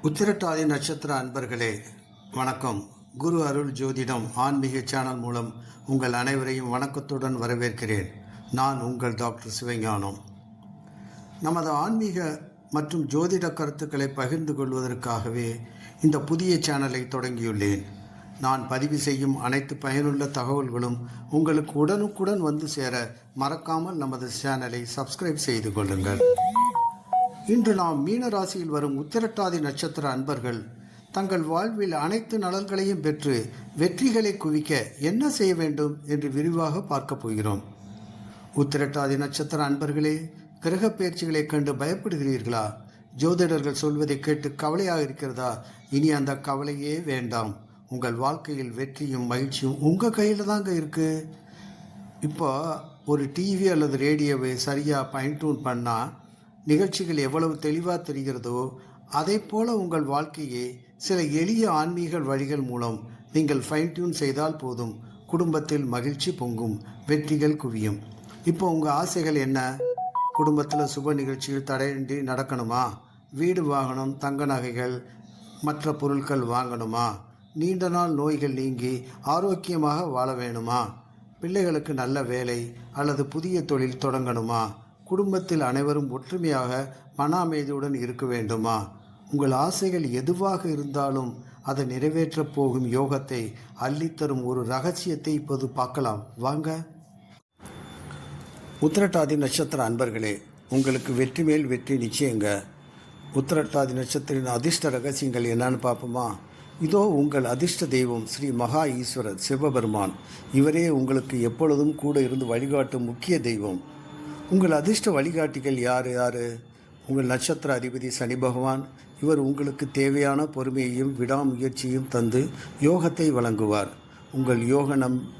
உத்திரட்டாதி நட்சத்திர அன்பர்களே வணக்கம். குரு அருள் ஜோதிடம் ஆன்மீக சேனல் மூலம் உங்கள் அனைவரையும் வணக்கத்துடன் வரவேற்கிறேன். நான் உங்கள் டாக்டர் சிவஞானம். நமது ஆன்மீக மற்றும் ஜோதிட கருத்துக்களை பகிர்ந்து கொள்வதற்காகவே இந்த புதிய சேனலை தொடங்கியுள்ளேன். நான் பதிவு செய்யும் அனைத்து பயனுள்ள தகவல்களும் உங்களுக்கு உடனுக்குடன் வந்து சேர மறக்காமல் நமது சேனலை சப்ஸ்கிரைப் செய்து கொள்ளுங்கள். இன்று நாம் மீன ராசியில் வரும் உத்திரட்டாதி நட்சத்திர அன்பர்கள் தங்கள் வாழ்வில் அனைத்து நலன்களையும் பெற்று வெற்றிகளை குவிக்க என்ன செய்ய வேண்டும் என்று விரிவாக பார்க்க போகிறோம். உத்திரட்டாதி நட்சத்திர அன்பர்களே, கிரக பயிற்சிகளை கண்டு பயப்படுகிறீர்களா? ஜோதிடர்கள் சொல்வதை கேட்டு கவலையாக இருக்கிறதா? இனி அந்த கவலையே வேண்டாம். உங்கள் வாழ்க்கையில் வெற்றியும் மகிழ்ச்சியும் உங்கள் கையில் தாங்க இருக்குது. இப்போ ஒரு டிவி அல்லது ரேடியோவை சரியாக ஃபைன் டியூன் பண்ணால் நிகழ்ச்சிகள் எவ்வளவு தெளிவாக தெரிகிறதோ அதை போல உங்கள் வாழ்க்கையை சில எளிய ஆன்மீக வழிகள் மூலம் நீங்கள் ஃபைன் டியூன் செய்தால் போதும். குடும்பத்தில் மகிழ்ச்சி பொங்கும், வெற்றிகள் குவியும். இப்போ உங்கள் ஆசைகள் என்ன? குடும்பத்தில் சுப நிகழ்ச்சிகள் தடையின்றி நடக்கணுமா? வீடு வாங்கணும், தங்க நகைகள் மற்ற பொருட்கள் வாங்கணுமா? நீண்ட நாள் நோய்கள் நீங்கி ஆரோக்கியமாக வாழ வேணுமா? பிள்ளைகளுக்கு நல்ல வேலை அல்லது புதிய தொழில் தொடங்கணுமா? குடும்பத்தில் அனைவரும் ஒற்றுமையாக மன அமைதியுடன் இருக்க வேண்டுமா? உங்கள் ஆசைகள் எதுவாக இருந்தாலும் அதை நிறைவேற்றப் போகும் யோகத்தை அள்ளித்தரும் ஒரு ரகசியத்தை இப்போது பார்க்கலாம் வாங்க. உத்திரட்டாதி நட்சத்திர அன்பர்களே, உங்களுக்கு வெற்றி மேல் வெற்றி நிச்சயங்க. உத்திரட்டாதி நட்சத்திரின் அதிர்ஷ்ட ரகசியங்கள் என்னன்னு பார்ப்போமா? இதோ உங்கள் அதிர்ஷ்ட தெய்வம் ஸ்ரீ மகா ஈஸ்வரர் சிவபெருமான். இவரே உங்களுக்கு எப்பொழுதும் கூட இருந்து வழிகாட்டும் முக்கிய தெய்வம். உங்கள் அதிர்ஷ்ட வழிகாட்டிகள் யார்? உங்கள் நட்சத்திர அதிபதி சனி பகவான். இவர் உங்களுக்கு தேவையான பொறுமையையும் விடாமுயற்சியும் தந்து யோகத்தை வழங்குவார். உங்கள் யோக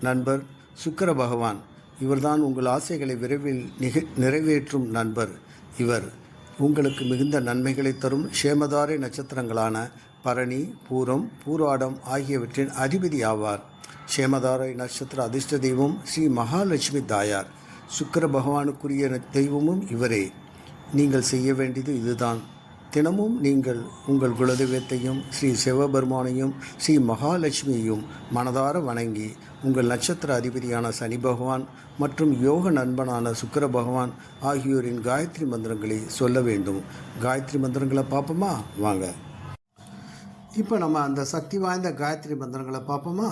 நண்பர் சுக்கிர பகவான். இவர்தான் உங்கள் ஆசைகளை விரைவில் நிறைவேற்றும் நண்பர். இவர் உங்களுக்கு மிகுந்த நன்மைகளை தரும் சேமதாரை நட்சத்திரங்களான பரணி, பூரம், பூராடம் ஆகியவற்றின் அதிபதி ஆவார். சேமதாரை நட்சத்திர அதிர்ஷ்ட தெய்வம் ஸ்ரீ மகாலட்சுமி தாயார். சுக்கிர பகவானுக்குரிய தெய்வமும் இவரே. நீங்கள் செய்ய வேண்டியது இதுதான். தினமும் நீங்கள் உங்கள் குலதெய்வத்தையும் ஸ்ரீ சிவபெருமானையும் ஸ்ரீ மகாலட்சுமியையும் மனதார வணங்கி உங்கள் நட்சத்திர அதிபதியான சனி பகவான் மற்றும் யோக நண்பனான சுக்கிர பகவான் ஆகியோரின் காயத்ரி மந்திரங்களை சொல்ல வேண்டும். காயத்ரி மந்திரங்களை பார்ப்போமா வாங்க. இப்போ நம்ம அந்த சக்தி வாய்ந்த காயத்ரி மந்திரங்களை பார்ப்போமா?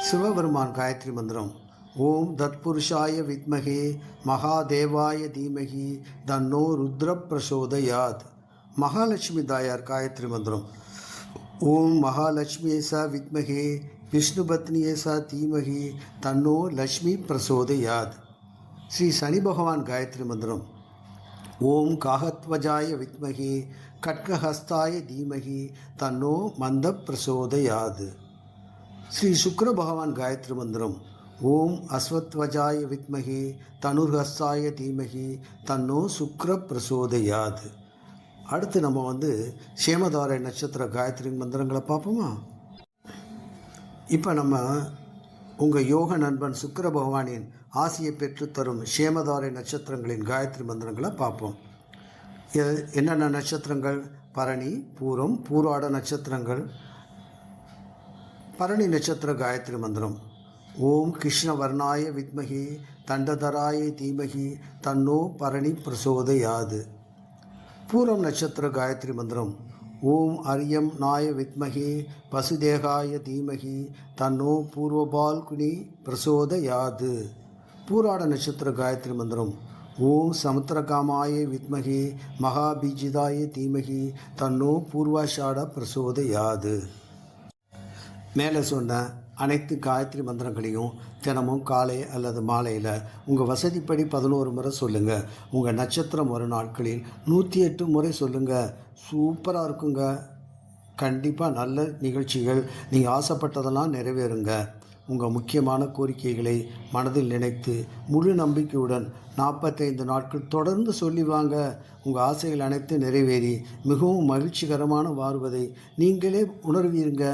சிவபெருமான் காயத்ரி மந்திரம்: ஓம் தத்புருஷாய வித்மகே மகாதேவாய தீமகி தன்னோ ருத்ர பிரசோதயாத். மகாலட்சுமி தாயார் காயத்ரி மந்திரம்: ஓம் மகாலட்சுமியே ச வித்மகே விஷ்ணுபத்னியே ச தீமகி தன்னோ லக்ஷ்மி பிரசோதயாத். ஸ்ரீ சனி பகவான் காயத்ரி மந்திரம்: ஓம் காகத்வஜாய வித்மகே கட்கஹஸ்தாய தீமகி தன்னோ மந்த பிரசோதயாத். ஸ்ரீ சுக்கிர பகவான் காயத்ரி மந்திரம்: ஓம் அஸ்வத்வஜாய வித்மகே தனுர்ஹஸ்தாய தீமகி தன்னோ சுக்ர பிரசோதயாத். அடுத்து நம்ம சேமதாரை நட்சத்திர காயத்ரி மந்திரங்களை பார்ப்போமா? இப்போ நம்ம உங்கள் யோக நண்பன் சுக்கிர பகவானின் ஆசையை பெற்றுத்தரும் சேமதாரை நட்சத்திரங்களின் காயத்ரி மந்திரங்களை பார்ப்போம். என்னென்ன நட்சத்திரங்கள்? பரணி, பூரம், பூராட நட்சத்திரங்கள். பரணி நட்சத்திர காயத்ரி மந்திரம்: ஓம் கிருஷ்ணவர்ணாய வித்மகி தண்டதராய தீமகி தன்னோ பரணி பிரசோதயாது. பூரம் நட்சத்திர காயத்ரி மந்திரம்: ஓம் அரியம் நாய வித்மகி பசுதேகாய தீமகி தன்னோ பூர்வபால்குனி பிரசோதயாது. பூராட நட்சத்திர காயத்ரி மந்திரம்: ஓம் சமுத்திரகாமாய வித்மகி மகாபீஜிதாய தீமகி தன்னோ பூர்வாஷாட பிரசோதயாது. மேலே சொன்ன அனைத்து காயத்ரி மந்திரங்களையும் தினமும் காலை அல்லது மாலையில் உங்கள் வசதிப்படி 11 முறை சொல்லுங்கள். உங்கள் நட்சத்திரம் வரும் நாட்களில் 108 முறை சொல்லுங்கள். சூப்பராக இருக்குங்க. கண்டிப்பாக நல்ல நிகழ்ச்சிகள், நீங்கள் ஆசைப்பட்டதெல்லாம் நிறைவேறுங்க. உங்கள் முக்கியமான கோரிக்கைகளை மனதில் நினைத்து முழு நம்பிக்கையுடன் 45 நாட்கள் தொடர்ந்து சொல்லி வாங்க. உங்கள் ஆசைகள் அனைத்து நிறைவேறி மிகவும் மகிழ்ச்சிகரமான வாழ்வதை நீங்களே உணர்வீருங்க.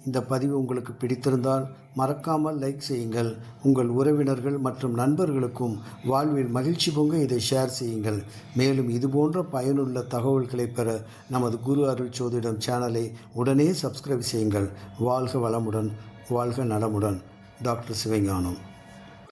இந்த பதிவு உங்களுக்கு பிடித்திருந்தால் மறக்காமல் லைக் செய்யுங்கள். உங்கள் உறவினர்கள் மற்றும் நண்பர்களுக்கும் வாழ்வில் மகிழ்ச்சி பொங்க இதை ஷேர் செய்யுங்கள். மேலும் இதுபோன்ற பயனுள்ள தகவல்களை பெற நமது குரு அருள் ஜோதிடம் சேனலை உடனே சப்ஸ்கிரைப் செய்யுங்கள். வாழ்க வளமுடன், வாழ்க நலமுடன். டாக்டர் சிவஞானம்.